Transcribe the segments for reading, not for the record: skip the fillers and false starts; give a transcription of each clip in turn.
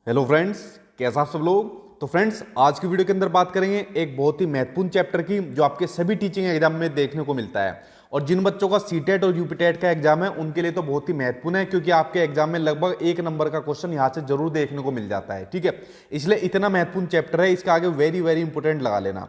Hello friends, कैसा आप सब लोग। तो फ्रेंड्स, आज की वीडियो के अंदर बात करेंगे एक बहुत ही महत्वपूर्ण चैप्टर की जो आपके सभी टीचिंग एग्जाम में देखने को मिलता है। और जिन बच्चों का सीटेट और यूपीटेट का एग्जाम है उनके लिए तो बहुत ही महत्वपूर्ण है, क्योंकि आपके एग्जाम में लगभग 1 नंबर का क्वेश्चन यहां से जरूर देखने को मिल जाता है। ठीक है, इसलिए इतना महत्वपूर्ण चैप्टर है, इसका आगे वेरी वेरी इंपॉर्टेंट लगा लेना।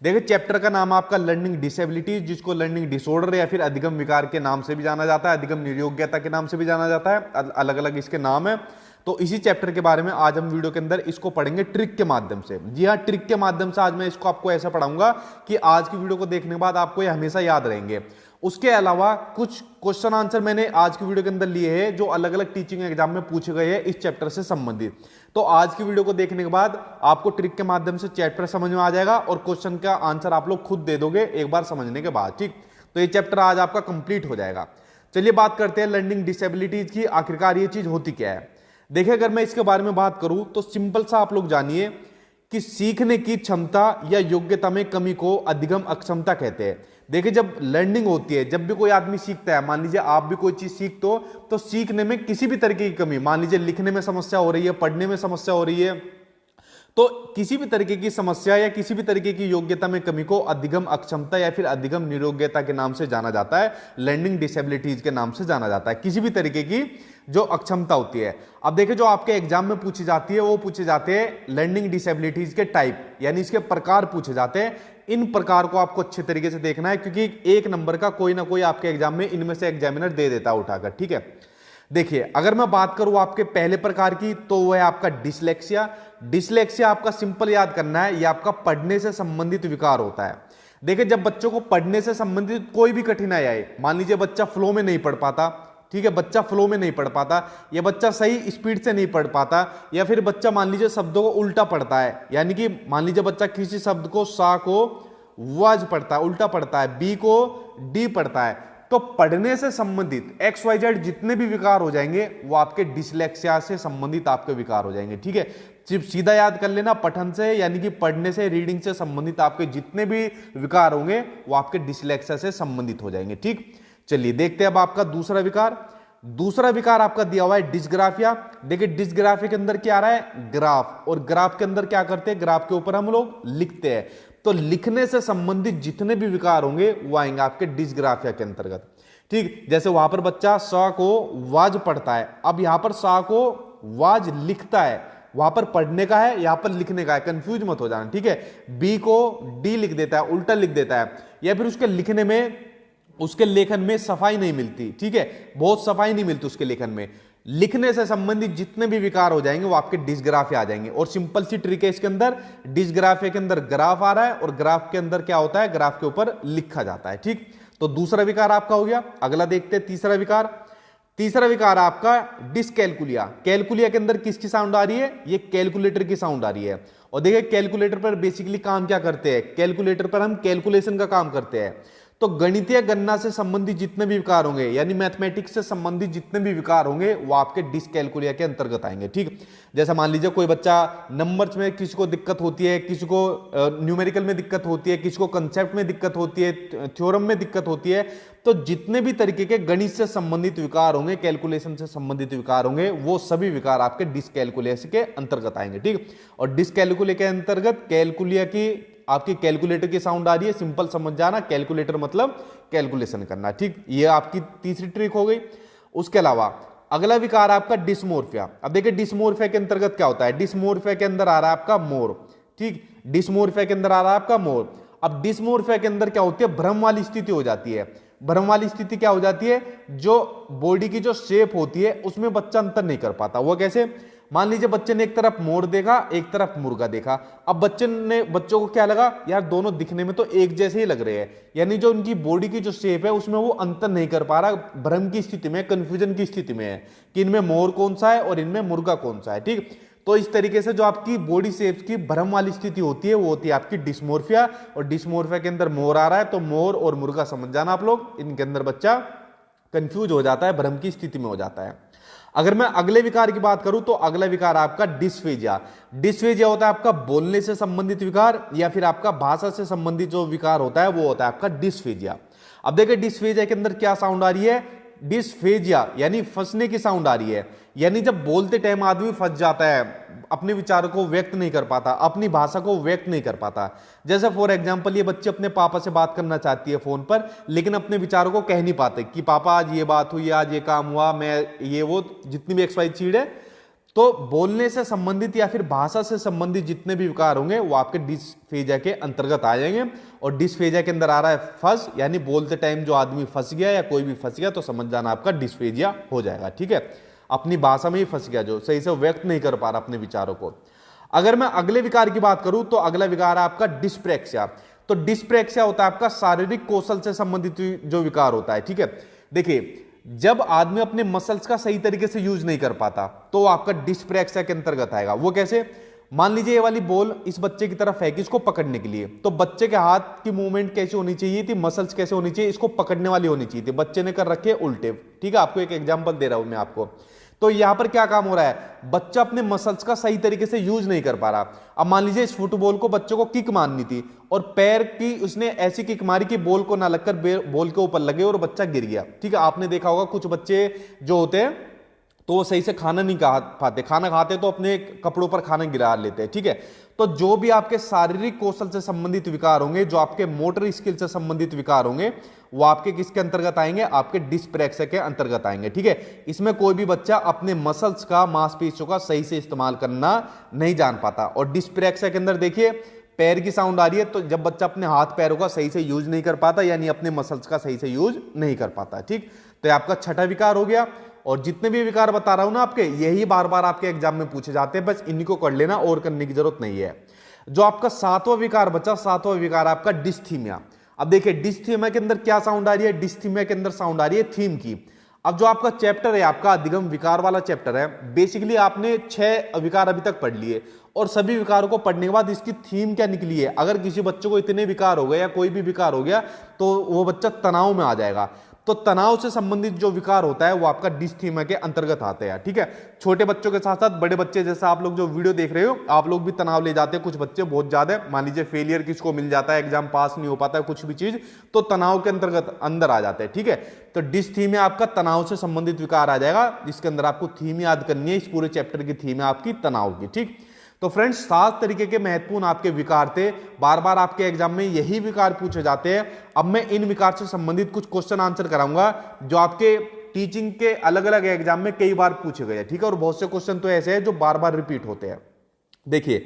देखिए, चैप्टर का नाम आपका लर्निंग डिसेबिलिटीज, जिसको लर्निंग डिसऑर्डर या फिर अधिगम विकार के नाम से भी जाना जाता है, अधिगम निर्योग्यता के नाम से भी जाना जाता है, अलग अलग इसके नाम है। तो इसी चैप्टर के बारे में आज हम वीडियो के अंदर इसको पढ़ेंगे ट्रिक के माध्यम से। जी हाँ, ट्रिक के माध्यम से आज मैं इसको आपको ऐसा पढ़ाऊंगा कि आज की वीडियो को देखने के बाद आपको ये हमेशा याद रहेंगे। उसके अलावा कुछ क्वेश्चन आंसर मैंने आज की वीडियो के अंदर लिए हैं जो अलग अलग टीचिंग एग्जाम में पूछे गए हैं इस चैप्टर से संबंधित। तो आज की वीडियो को देखने के बाद आपको ट्रिक के माध्यम से चैप्टर समझ में आ जाएगा और क्वेश्चन का आंसर आप लोग खुद दे दोगे एक बार समझने के बाद। ठीक, तो ये चैप्टर आज आपका कंप्लीट हो जाएगा। चलिए बात करते हैं लर्निंग डिसेबिलिटीज की। आखिरकार ये चीज होती क्या है। देखिए, अगर मैं इसके बारे में बात करूं तो सिंपल सा आप लोग जानिए कि सीखने की क्षमता या योग्यता में कमी को अधिगम अक्षमता कहते हैं। देखिए, जब लर्निंग होती है, जब भी कोई आदमी सीखता है, मान लीजिए आप भी कोई चीज सीखते हो, तो सीखने में किसी भी तरीके की कमी, मान लीजिए लिखने में समस्या हो रही है, पढ़ने में समस्या हो रही है, तो किसी भी तरीके की समस्या या किसी भी तरीके की योग्यता में कमी को अधिगम अक्षमता या फिर अधिगम निरोग्यता के नाम से जाना जाता है, लर्निंग डिसेबिलिटीज के नाम से जाना जाता है। किसी भी तरीके की जो अक्षमता होती है। अब देखिए, जो आपके एग्जाम में पूछी जाती है वो पूछे जाते हैं लर्निंग डिसेबिलिटीज के टाइप, यानी इसके प्रकार पूछे जाते हैं। इन प्रकार को आपको अच्छे तरीके से देखना है, क्योंकि 1 नंबर का कोई ना कोई आपके एग्जाम में इनमें से एग्जामिनर दे देता है उठाकर। ठीक है, देखिए, अगर मैं बात करूं आपके पहले प्रकार की, तो वह है आपका डिसलेक्सिया। डिसलेक्सिया आपका सिंपल याद करना है, यह आपका पढ़ने से संबंधित विकार होता है। देखिए, जब बच्चों को पढ़ने से संबंधित कोई भी कठिनाई आए, मान लीजिए बच्चा फ्लो में नहीं पढ़ पाता, ठीक है, बच्चा फ्लो में नहीं पढ़ पाता, या बच्चा सही स्पीड से नहीं पढ़ पाता, या फिर बच्चा मान लीजिए शब्दों को उल्टा पढ़ता है, यानी कि मान लीजिए बच्चा किसी शब्द को सा को वाज पढ़ता है, उल्टा पढ़ता है, बी को डी पढ़ता है, तो पढ़ने से संबंधित XYZ जितने भी विकार हो जाएंगे वो आपके डिसलेक्सिया से संबंधित आपके विकार हो जाएंगे। ठीक है, सिर्फ सीधा याद कर लेना, पठन से यानी कि पढ़ने से, रीडिंग से संबंधित आपके जितने भी विकार होंगे वो आपके डिसलेक्सिया से संबंधित हो जाएंगे। ठीक, चलिए देखते हैं अब आपका दूसरा विकार। दूसरा विकार आपका दिया हुआ है डिस्ग्राफिया। देखिए, डिस्ग्राफिया के अंदर क्या आ रहा है, ग्राफ, और ग्राफ के अंदर क्या करते हैं, ग्राफ के ऊपर हम लोग लिखते हैं। तो लिखने से संबंधित जितने भी विकार होंगे वो आएंगे आपके डिस्ग्राफिया के अंतर्गत। ठीक, जैसे वहां पर बच्चा सा को वाज पढ़ता है, अब यहां पर सा को वाज लिखता है, वहां पर पढ़ने का है, यहां पर लिखने का है, कंफ्यूज मत हो जाना। ठीक है, बी को डी लिख देता है, उल्टा लिख देता है, या फिर उसके लिखने में, उसके लेखन में सफाई नहीं मिलती। ठीक है, बहुत सफाई नहीं मिलती उसके लेखन में। लिखने से संबंधित जितने भी विकार हो जाएंगे वो आपके डिस्ग्राफिया आ जाएंगे। और सिंपल सी ट्रिक है इसके अंदर, डिस्ग्राफिया के अंदर ग्राफ आ रहा है और ग्राफ के अंदर क्या होता है, ग्राफ के ऊपर लिखा जाता है। ठीक, तो दूसरा विकार आपका हो गया। अगला देखते हैं तीसरा विकार। तीसरा विकार आपका डिसकैलकुलिया। कैलकुलिया के अंदर किसकी साउंड आ रही है, ये कैलकुलेटर की साउंड आ रही है। और देखिए, कैलकुलेटर पर बेसिकली काम क्या करते हैं, कैलकुलेटर पर हम कैलकुलेशन का काम करते हैं। तो गणितीय गणना से संबंधित जितने भी विकार होंगे, यानी मैथमेटिक्स से संबंधित जितने भी विकार होंगे वो आपके डिसकैलकुलिया के अंतर्गत आएंगे। ठीक, जैसा मान लीजिए कोई बच्चा नंबर्स में किसी को दिक्कत होती है, किसी को न्यूमेरिकल में दिक्कत होती है, किसी को कंसेप्ट में दिक्कत होती है, थ्योरम में दिक्कत होती है, तो जितने भी तरीके के गणित से संबंधित विकार होंगे, कैलकुलेशन से संबंधित विकार होंगे, वो सभी विकार आपके डिसकैलकुलिया के अंतर्गत आएंगे। ठीक, और डिसकैलकुलिया के अंतर्गत कैलकुलिया की आपकी कैलकुलेटर की साउंड आ रही है, सिंपल समझ जाना, कैलकुलेटर मतलब कैलकुलेशन करना। ठीक, ये आपकी तीसरी ट्रिक हो गई। उसके अलावा अगला विकार आपका डिस्मोर्फिया। अब देखिए, डिस्मोर्फिया के अंतर्गत क्या होता है, डिस्मोर्फिया के अंदर आ रहा है आपका मोर। ठीक, डिस्मोर्फिया के अंदर आ रहा है आपका मोर। अब डिस्मोर्फिया के अंदर क्या होती है, भ्रम वाली स्थिति हो जाती है। भ्रम वाली स्थिति क्या हो जाती है, जो बॉडी की जो शेप होती है उसमें बच्चा अंतर नहीं कर पाता। वो कैसे, मान लीजिए बच्चे ने एक तरफ मोर देखा, एक तरफ मुर्गा देखा, अब बच्चों को क्या लगा, यार दोनों दिखने में तो एक जैसे ही लग रहे हैं, यानी जो उनकी बॉडी की जो शेप है उसमें वो अंतर नहीं कर पा रहा, भ्रम की स्थिति में, कंफ्यूजन की स्थिति में है कि इनमें मोर कौन सा है और इनमें मुर्गा कौन सा है। ठीक, तो इस तरीके से जो आपकी बॉडी शेप की भ्रम वाली स्थिति होती है वो होती है आपकी डिस्मोर्फिया। और डिस्मोर्फिया के अंदर मोर आ रहा है तो मोर और मुर्गा समझ जाना आप लोग, इनके अंदर बच्चा कंफ्यूज हो जाता है, भ्रम की स्थिति में हो जाता है। अगर मैं अगले विकार की बात करूं तो अगला विकार आपका डिस्फेजिया। डिस्फेजिया होता है आपका बोलने से संबंधित विकार, या फिर आपका भाषा से संबंधित जो विकार होता है वो होता है आपका डिस्फेजिया। अब देखिए, डिस्फेजिया के अंदर क्या साउंड आ रही है, डिस्फेजिया यानी फंसने की साउंड आ रही है, यानी जब बोलते टाइम आदमी फंस जाता है, अपने विचारों को व्यक्त नहीं कर पाता, अपनी भाषा को व्यक्त नहीं कर पाता। जैसे फॉर एग्जांपल ये बच्चे अपने पापा से बात करना चाहती है फोन पर, लेकिन अपने विचारों को कह नहीं पाते कि पापा आज ये बात हुई, आज ये काम हुआ, मैं ये वो जितनी भी एक्सवाई चीज है। तो बोलने से संबंधित या फिर भाषा से संबंधित जितने भी विकार होंगे वो आपके डिस्फेजिया के अंतर्गत आ जाएंगे। और डिस्फेजिया के अंदर आ रहा है फंस, यानी बोलते टाइम जो आदमी फंस गया या कोई भी फंस गया तो समझ जाना आपका डिस्फेजिया हो जाएगा। ठीक है, अपनी भाषा में ही फंस गया, जो सही से व्यक्त नहीं कर पा रहा अपने विचारों को। अगर मैं अगले विकार की बात करूं तो अगला विकार है आपका डिस्प्रेक्सिया। तो डिस्प्रेक्सिया होता है आपका शारीरिक कौशल से संबंधित जो विकार होता है। ठीक है, देखिए जब आदमी अपने मसल्स का सही तरीके से यूज नहीं कर पाता तो वो आपका डिस्प्रेक्सिया के अंतर्गत आएगा। वो कैसे? मान लीजिए ये वाली बॉल इस बच्चे की तरफ है कि इसको पकड़ने के लिए, तो बच्चे के हाथ की मूवमेंट कैसी होनी चाहिए थी, मसल्स कैसे होनी चाहिए, इसको पकड़ने वाली होनी चाहिए थी। बच्चे ने कर रखे उल्टे। ठीक है, आपको एक एग्जांपल दे रहा हूं मैं आपको। तो यहां पर क्या काम हो रहा है, बच्चा अपने मसल्स का सही तरीके से यूज नहीं कर पा रहा। अब मान लीजिए इस फुटबॉल को बच्चों को किक मारनी थी और पैर की उसने ऐसी किक मारी कि बॉल को ना लगकर बॉल के ऊपर लगे और बच्चा गिर गया। ठीक है, आपने देखा होगा कुछ बच्चे जो होते हैं तो वो सही से खाना नहीं खा पाते, खाना खाते तो अपने कपड़ों पर खाना गिरा लेते हैं। ठीक है, तो जो भी आपके शारीरिक कौशल से संबंधित विकार होंगे, जो आपके मोटर स्किल से संबंधित विकार होंगे, वो आपके किसके अंतर्गत आएंगे, आपके डिस्प्रेक्सिया के अंतर्गत आएंगे। ठीक है, इसमें कोई भी बच्चा अपने मसल्स का, मांसपेशियों का सही से इस्तेमाल करना नहीं जान पाता। और डिस्प्रेक्सिया के अंदर देखिए पैर की साउंड आ रही है, तो जब बच्चा अपने हाथ पैरों का सही से यूज नहीं कर पाता, यानी अपने मसल्स का सही से यूज नहीं कर पाता। ठीक, तो ये आपका छठा विकार हो गया। और जितने भी विकार बता रहा हूं ना आपके, यही बार बार आपके एग्जाम में पूछे जाते हैं, बस इन्हीं को कर लेना और करने की जरूरत नहीं है। जो आपका सातवां विकार बचा, सातवां विकार आपका डिस्थीमिया। अब देखिए डिस्थीमिया के अंदर क्या साउंड आ रही है, डिस्थीमिया के अंदर साउंड आ रही है थीम की। अब जो आपका चैप्टर है, आपका अधिगम विकार वाला चैप्टर है, बेसिकली आपने 6 विकार अभी तक पढ़ लिए और सभी विकारों को पढ़ने के बाद इसकी थीम क्या निकली है। अगर किसी बच्चे को इतने विकार हो गए या कोई भी विकार हो गया तो वो बच्चा तनाव में आ जाएगा। तो तनाव से संबंधित जो विकार होता है वो आपका डिस्थीमिया के अंतर्गत आते हैं। ठीक है, छोटे बच्चों के साथ साथ बड़े बच्चे, जैसा आप लोग जो वीडियो देख रहे हो, आप लोग भी तनाव ले जाते हैं। कुछ बच्चे बहुत ज्यादा, मान लीजिए फेलियर किसको मिल जाता है, एग्जाम पास नहीं हो पाता है, कुछ भी चीज, तो तनाव के अंतर्गत अंदर आ जाते हैं। ठीक है, तो डिस्थीमिया आपका तनाव से संबंधित विकार आ जाएगा, जिसके अंदर आपको थीम याद करनी है। इस पूरे चैप्टर की थीम है आपकी तनाव की। ठीक, तो फ्रेंड्स 7 तरीके के महत्वपूर्ण आपके विकार थे, बार बार आपके एग्जाम में यही विकार पूछे जाते हैं। अब मैं इन विकार से संबंधित कुछ क्वेश्चन आंसर कराऊंगा जो आपके टीचिंग के अलग अलग एग्जाम में कई बार पूछे गए। ठीक है, और बहुत से क्वेश्चन तो ऐसे हैं जो बार बार रिपीट होते हैं। देखिए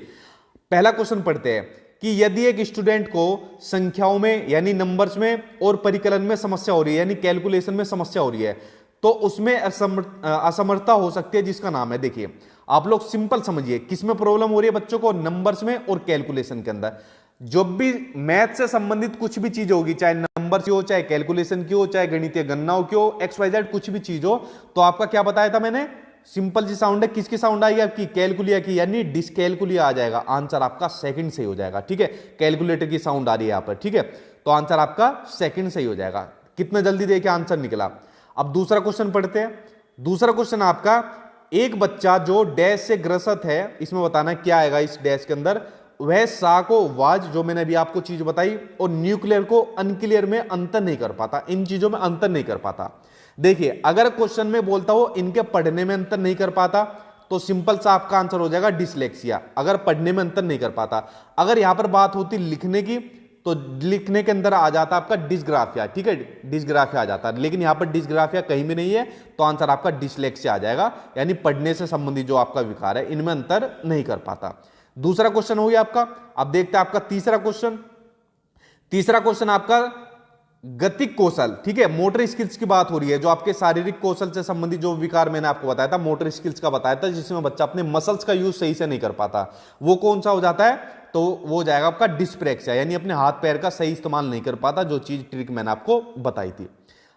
पहला क्वेश्चन पढ़ते हैं कि यदि एक स्टूडेंट को संख्याओं में यानी नंबर्स में और परिकलन में समस्या हो रही है, यानी कैलकुलेशन में समस्या हो रही है, तो उसमें असमर्थता हो सकती है, जिसका नाम है, देखिए आप लोग सिंपल समझिए, किसमें प्रॉब्लम हो रही है बच्चों को, नंबर्स में और कैलकुलेशन के अंदर। जब भी मैथ से संबंधित कुछ भी चीज होगी, चाहे नंबर की हो, चाहे कैलकुलेशन की हो, चाहे गणितीय गणनाओं की हो, XYZ कुछ भी चीज हो, तो आपका क्या बताया था मैंने, सिंपल सी साउंड है, किसकी साउंड आई आपकी, कैलकुलिया की, यानी डिसकैलकुलिया आ जाएगा। आंसर आपका सेकंड सही हो जाएगा। ठीक है, कैलकुलेटर की साउंड आ रही है यहां पर। ठीक है, तो आंसर आपका सेकंड सही हो जाएगा। कितना जल्दी देखिए आंसर निकला। अब दूसरा क्वेश्चन पढ़ते हैं। दूसरा क्वेश्चन आपका, एक बच्चा जो डैश से ग्रसित है, इसमें बताना क्या आएगा इस डैश के अंदर, वह सा को वाज, जो मैंने अभी आपको चीज बताई, और न्यूक्लियर को अनक्लियर में अंतर नहीं कर पाता, इन चीजों में अंतर नहीं कर पाता। देखिए अगर क्वेश्चन में बोलता हो इनके पढ़ने में अंतर नहीं कर पाता, तो सिंपल सा आपका आंसर हो जाएगा डिसलेक्सिया, अगर पढ़ने में अंतर नहीं कर पाता। अगर यहां पर बात होती लिखने की, तो लिखने के अंदर आ जाता आपका डिस्ग्राफिया। ठीक है, डिस्ग्राफिया आ जाता है, लेकिन यहां पर डिस्ग्राफिया कहीं भी नहीं है, तो आंसर आपका डिसलेक्सिया आ जाएगा, यानी पढ़ने से संबंधित जो आपका विकार है इनमें अंतर नहीं कर पाता। दूसरा क्वेश्चन हो गया आपका। अब देखते हैं आपका तीसरा क्वेश्चन। तीसरा क्वेश्चन आपका गतिक कौशल। ठीक है, मोटर स्किल्स की बात हो रही है, जो आपके शारीरिक कौशल से संबंधित जो विकार मैंने आपको बताया था, मोटर स्किल्स का बताया था, जिसमें बच्चा अपने मसल्स का यूज सही से नहीं कर पाता, वो कौन सा हो जाता है, तो वो हो जाएगा आपका डिस्प्रेक्सिया, यानी अपने हाथ पैर का सही इस्तेमाल नहीं कर पाता, जो चीज ट्रिक मैंने आपको बताई थी।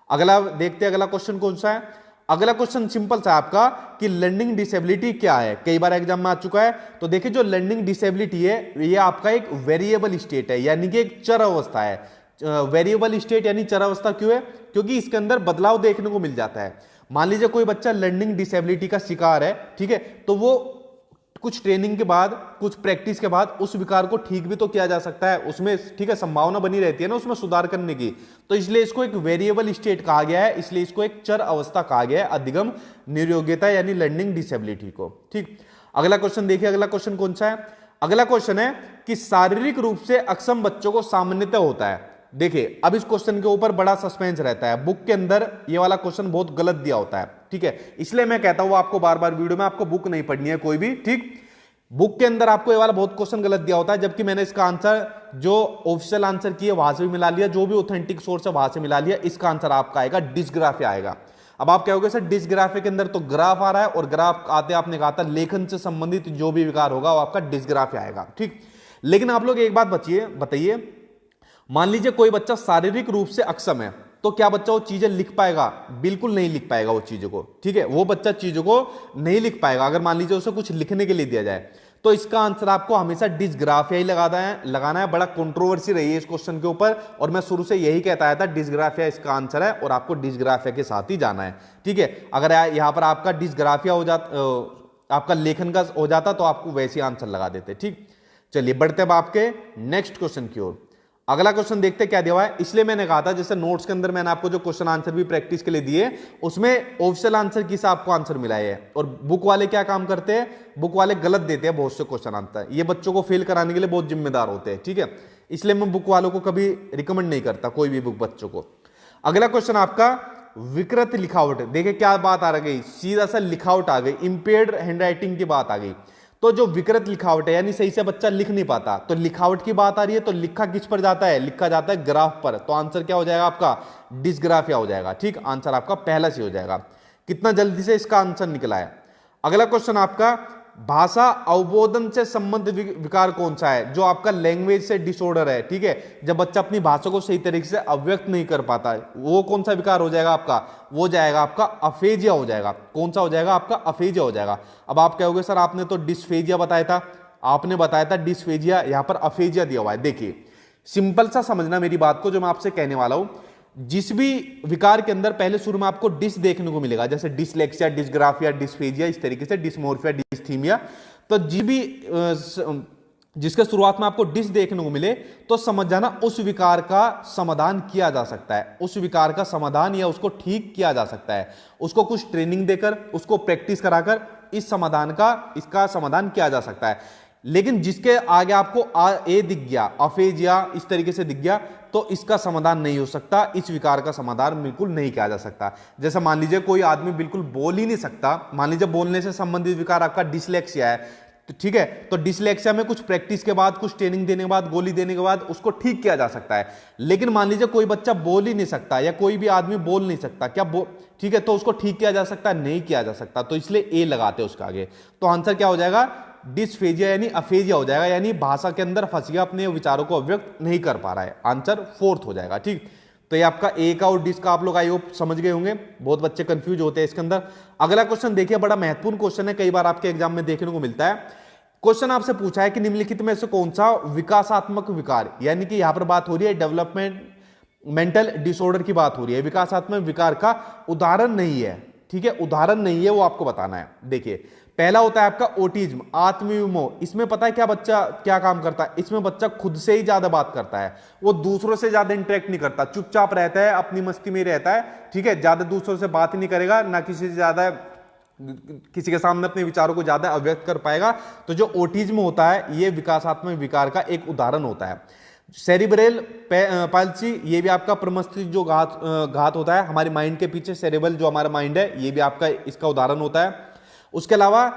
अगला देखते हैं, अगला क्वेश्चन कौन सा है। अगला क्वेश्चन सिंपल सा आपका कि लर्निंग डिसेबिलिटी क्या है, कई बार एग्जाम में आ चुका है। तो देखिए जो लर्निंग डिसेबिलिटी है, ये आपका एक वेरिएबल स्टेट है, यानी कि एक चर अवस्था है। वेरिएबल स्टेट यानी चर अवस्था क्यों है, क्योंकि इसके अंदर बदलाव देखने को मिल जाता है। मान लीजिए कोई बच्चा लर्निंग डिसेबिलिटी का शिकार है, ठीक है, तो वो कुछ ट्रेनिंग के बाद, कुछ प्रैक्टिस के बाद उस विकार को ठीक भी तो किया जा सकता है, उसमें ठीक है संभावना बनी रहती है ना उसमें सुधार करने की। तो इसलिए इसको एक वेरिएबल स्टेट कहा गया है, इसलिए इसको एक चर अवस्था कहा गया है अधिगम निर्योग्यता यानी लर्निंग डिसेबिलिटी को। ठीक, अगला क्वेश्चन देखिए, अगला क्वेश्चन कौन सा है? अगला क्वेश्चन है कि शारीरिक रूप से अक्षम बच्चों को सामान्यतः होता है। देखिए अब इस क्वेश्चन के ऊपर बड़ा सस्पेंस रहता है, बुक के अंदर ये वाला क्वेश्चन बहुत गलत दिया होता है, ठीक है, इसलिए मैं कहता हूं आपको बार बार वीडियो में आपको बुक नहीं पढ़नी है कोई भी। ठीक, बुक के अंदर आपको ये वाला बहुत क्वेश्चन गलत दिया होता है, जबकि मैंने इसका आंसर जो ऑफिशियल आंसर की है वहां से भी मिला लिया, जो भी ऑथेंटिक सोर्स है वहां से मिला लिया। इसका आंसर आपका आएगा डिस्ग्राफिया आएगा। अब आप कहोगे सर डिस्ग्राफिया के अंदर तो ग्राफ आ रहा है, और ग्राफ आते आपने कहा था लेखन से संबंधित जो भी विकार होगा वो आपका डिस्ग्राफिया आएगा। ठीक, लेकिन आप लोग एक बात बताइए, मान लीजिए कोई बच्चा शारीरिक रूप से अक्षम है, तो क्या बच्चा वो चीजें लिख पाएगा? बिल्कुल नहीं लिख पाएगा वो चीजों को। ठीक है, वो बच्चा चीजों को नहीं लिख पाएगा अगर मान लीजिए उसे कुछ लिखने के लिए दिया जाए। तो इसका आंसर आपको हमेशा डिस्ग्राफिया ही लगाना है। बड़ा कंट्रोवर्सी रही है इस क्वेश्चन के ऊपर, और मैं शुरू से यही कहता आया था डिस्ग्राफिया इसका आंसर है, और आपको डिस्ग्राफिया के साथ ही जाना है। ठीक है, अगर यहां पर आपका डिस्ग्राफिया हो जाता, आपका लेखन का हो जाता, तो आपको वैसे आंसर लगा देते। ठीक, चलिए बढ़ते अब आपके नेक्स्ट क्वेश्चन की ओर। अगला क्वेश्चन देखते क्या दिया हुआ है। इसलिए मैंने कहा था जैसे नोट्स के अंदर मैंने आपको जो क्वेश्चन आंसर भी प्रैक्टिस के लिए दिए, उसमें ऑफिशियल आंसर की आपको आंसर मिला है, और बुक वाले क्या काम करते हैं, बुक वाले गलत देते हैं बहुत से क्वेश्चन आंसर, ये बच्चों को फेल कराने के लिए बहुत जिम्मेदार होते हैं। ठीक है, इसलिए मैं बुक वालों को कभी रिकमेंड नहीं करता कोई भी बुक बच्चों को। अगला क्वेश्चन आपका विकृत लिखावट। देखिए क्या बात आ गई, सीधा सा लिखावट आ गई, इंपेयर्ड हैंडराइटिंग की बात आ गई। तो जो विकृत लिखावट है यानी सही से बच्चा लिख नहीं पाता, तो लिखावट की बात आ रही है, तो लिखा किस पर जाता है? लिखा जाता है ग्राफ पर। तो आंसर क्या हो जाएगा आपका? डिस्ग्राफिया हो जाएगा। ठीक, आंसर आपका पहला सी हो जाएगा। कितना जल्दी से इसका आंसर निकला है। अगला क्वेश्चन आपका भाषा अवबोधन से संबंधित विकार कौन सा है? जो आपका लैंग्वेज से डिसऑर्डर है। ठीक है, जब बच्चा अपनी भाषा को सही तरीके से अव्यक्त नहीं कर पाता है, वो कौन सा विकार हो जाएगा आपका? वो जाएगा आपका अफेजिया हो जाएगा। कौन सा हो जाएगा आपका? अफेजिया हो जाएगा। अब आप कहोगे सर आपने तो डिस्फेजिया बताया था, आपने बताया था डिस्फेजिया, यहां पर अफेजिया दिया हुआ है। देखिए सिंपल सा समझना मेरी बात को, जो मैं आपसे कहने वाला हूं। जिस भी विकार के अंदर पहले शुरू में आपको डिस देखने को मिलेगा, जैसे डिसलेक्सिया, डिस्ग्राफिया, डिस्फेजिया, इस तरीके से डिस्मोर्फिया, डिस्थीमिया, तो जिसके शुरुआत में आपको डिस देखने को मिले, तो समझ जाना उस विकार का समाधान किया जा सकता है। उस विकार का समाधान या उसको ठीक किया जा सकता है, उसको कुछ ट्रेनिंग देकर, उसको प्रैक्टिस कराकर इसका समाधान किया जा सकता है। लेकिन जिसके आगे आपको ए दिख गया, अफेजिया इस तरीके से दिख गया, तो इसका समाधान नहीं हो सकता, इस विकार का समाधान बिल्कुल नहीं किया जा सकता। जैसे मान लीजिए कोई आदमी बिल्कुल बोल ही नहीं सकता, मान लीजिए बोलने से संबंधित विकार आपका डिसलेक्सिया है, तो ठीक है, तो डिसलेक्सिया में कुछ प्रैक्टिस के बाद, कुछ ट्रेनिंग देने के बाद, गोली देने के बाद उसको ठीक किया जा सकता है। लेकिन मान लीजिए कोई बच्चा बोल ही नहीं सकता, या कोई भी आदमी बोल नहीं सकता, ठीक है, तो उसको ठीक किया जा सकता है? नहीं किया जा सकता। तो इसलिए ए लगाते हैं उसके आगे। तो आंसर क्या हो जाएगा? डिस्फेजिया यानी अफेजिया हो जाएगा, यानी भाषा के अंदर फंस गया, अपने विचारों को अभिव्यक्त नहीं कर पा रहा है। आंसर फोर्थ हो जाएगा। ठीक, तो ये आपका ए का और डिस का आप लोग आई होप समझ गए होंगे, बहुत बच्चे कंफ्यूज होते हैं इसके अंदर। अगला क्वेश्चन देखिए, बड़ा महत्वपूर्ण क्वेश्चन है, कई बार आपके एग्जाम में देखने को मिलता है। क्वेश्चन आपसे पूछा है कि निम्नलिखित में से कौन सा विकासात्मक विकार, यानी कि यहां पर बात हो रही है डेवलपमेंटल डिसऑर्डर की बात हो रही है, विकासात्मक विकार का उदाहरण नहीं है। ठीक है, उदाहरण नहीं है, वो आपको बताना है। देखिए पहला होता है आपका ओटिज्म, आत्मविमोह। इसमें पता है क्या बच्चा क्या काम करता है? इसमें बच्चा खुद से ही ज्यादा बात करता है, वो दूसरों से ज्यादा इंटरेक्ट नहीं करता, चुपचाप रहता है, अपनी मस्ती में रहता है। ठीक है, ज्यादा दूसरों से बात ही नहीं करेगा, ना किसी के सामने अपने विचारों को ज्यादा अव्यक्त कर पाएगा। तो जो ओटिज्म होता है ये विकासात्मक विकार का एक उदाहरण होता है। सेरिब्रल पाल्सी, ये भी आपका प्रमस्तिष्क जो घात होता है, हमारे माइंड के पीछे सेरेबल जो हमारा माइंड है, ये भी आपका इसका उदाहरण होता है। उसके अलावा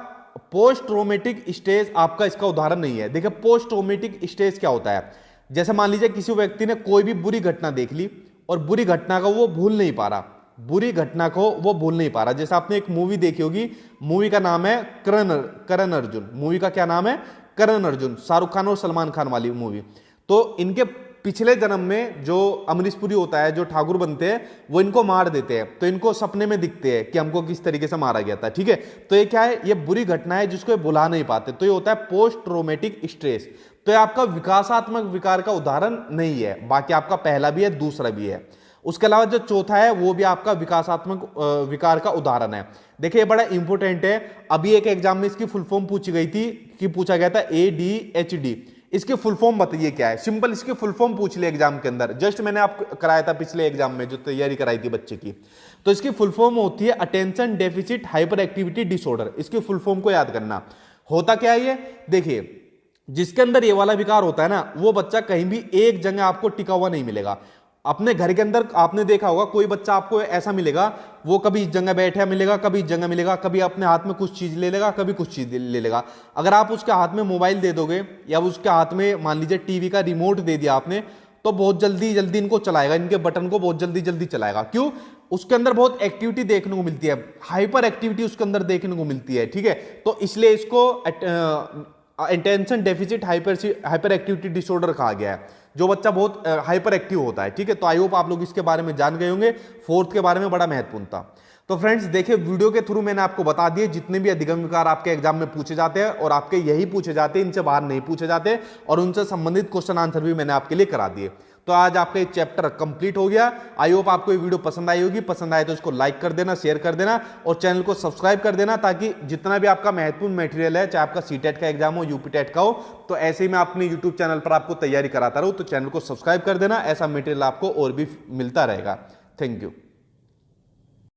पोस्ट ट्रॉमेटिक स्टेज आपका इसका उदाहरण नहीं है। देखिए पोस्ट ट्रॉमेटिक स्टेज क्या होता है? जैसे मान लीजिए किसी व्यक्ति ने कोई भी बुरी घटना देख ली और बुरी घटना को वो भूल नहीं पा रहा, बुरी घटना को वो भूल नहीं पा रहा। जैसे आपने एक मूवी देखी होगी, मूवी का नाम है करण अर्जुन। मूवी का क्या नाम है? करण अर्जुन, शाहरुख खान और सलमान खान वाली मूवी। तो इनके पिछले जन्म में जो अमरीश पुरी होता है, जो ठाकुर बनते हैं, वो इनको मार देते हैं, तो इनको सपने में दिखते हैं कि हमको किस तरीके से मारा गया था। ठीक है, तो ये क्या है? ये बुरी घटना है जिसको ये भुला नहीं पाते, तो ये होता है पोस्ट ट्रॉमेटिक स्ट्रेस। तो ये आपका विकासात्मक विकार का उदाहरण नहीं है, बाकी आपका पहला भी है, दूसरा भी है। उसके अलावा जो चौथा है वो भी आपका विकासात्मक विकार का उदाहरण है। देखिए ये बड़ा इंपॉर्टेंट है। अभी एक एग्जाम में इसकी फुल फॉर्म पूछी गई थी कि पूछा गया था ADHD, इसकी फुल फॉर्म बताइए क्या है। सिंपल इसकी फुल फॉर्म पूछ लिया एग्जाम के अंदर, जस्ट मैंने आपको कराया था पिछले एग्जाम में जो तैयारी कराई थी बच्चे की। तो इसकी फुल फॉर्म होती है attention deficit hyper activity disorder. इसकी फुल फॉर्म को याद करना। होता क्या है ये, देखिए जिसके अंदर ये वाला विकार होता है ना, वो बच्चा कहीं भी एक जगह आपको टिका हुआ नहीं मिलेगा। अपने घर के अंदर आपने देखा होगा कोई बच्चा आपको ऐसा मिलेगा, वो कभी इस जगह बैठा मिलेगा, कभी इस जगह मिलेगा, कभी अपने हाथ में कुछ चीज ले लेगा, कभी कुछ चीज ले लेगा। अगर आप उसके हाथ में मोबाइल दे दोगे या उसके हाथ में मान लीजिए टीवी का रिमोट दे दिया आपने, तो बहुत जल्दी जल्दी इनको चलाएगा, इनके बटन को बहुत जल्दी जल्दी चलाएगा। क्यों? उसके अंदर बहुत एक्टिविटी देखने को मिलती है, हाइपर एक्टिविटी उसके अंदर देखने को मिलती है। ठीक है, तो इसलिए इसको attention deficit hyper activity disorder कहा गया है, जो बच्चा बहुत हाइपर एक्टिव होता है। ठीक है, तो आई होप आप लोग इसके बारे में जान गए होंगे। फोर्थ के बारे में बड़ा महत्वपूर्ण था। तो फ्रेंड्स देखिए, वीडियो के थ्रू मैंने आपको बता दिए जितने भी अधिगम विकार आपके एग्जाम में पूछे जाते हैं, और आपके यही पूछे जाते हैं, इनसे बाहर नहीं पूछे जाते, और उनसे संबंधित क्वेश्चन आंसर भी मैंने आपके लिए करा दिए। तो आज आपका ये चैप्टर कंप्लीट हो गया। आई होप आपको ये वीडियो पसंद आई होगी। पसंद आए तो इसको लाइक कर देना, शेयर कर देना, और चैनल को सब्सक्राइब कर देना, ताकि जितना भी आपका महत्वपूर्ण मटेरियल है, चाहे आपका सीटेट का एग्जाम हो, यूपीटेट का हो, तो ऐसे ही मैं अपने यूट्यूब चैनल पर आपको तैयारी कराता रहूं। तो चैनल को सब्सक्राइब कर देना, ऐसा मटेरियल आपको और भी मिलता रहेगा। Thank you.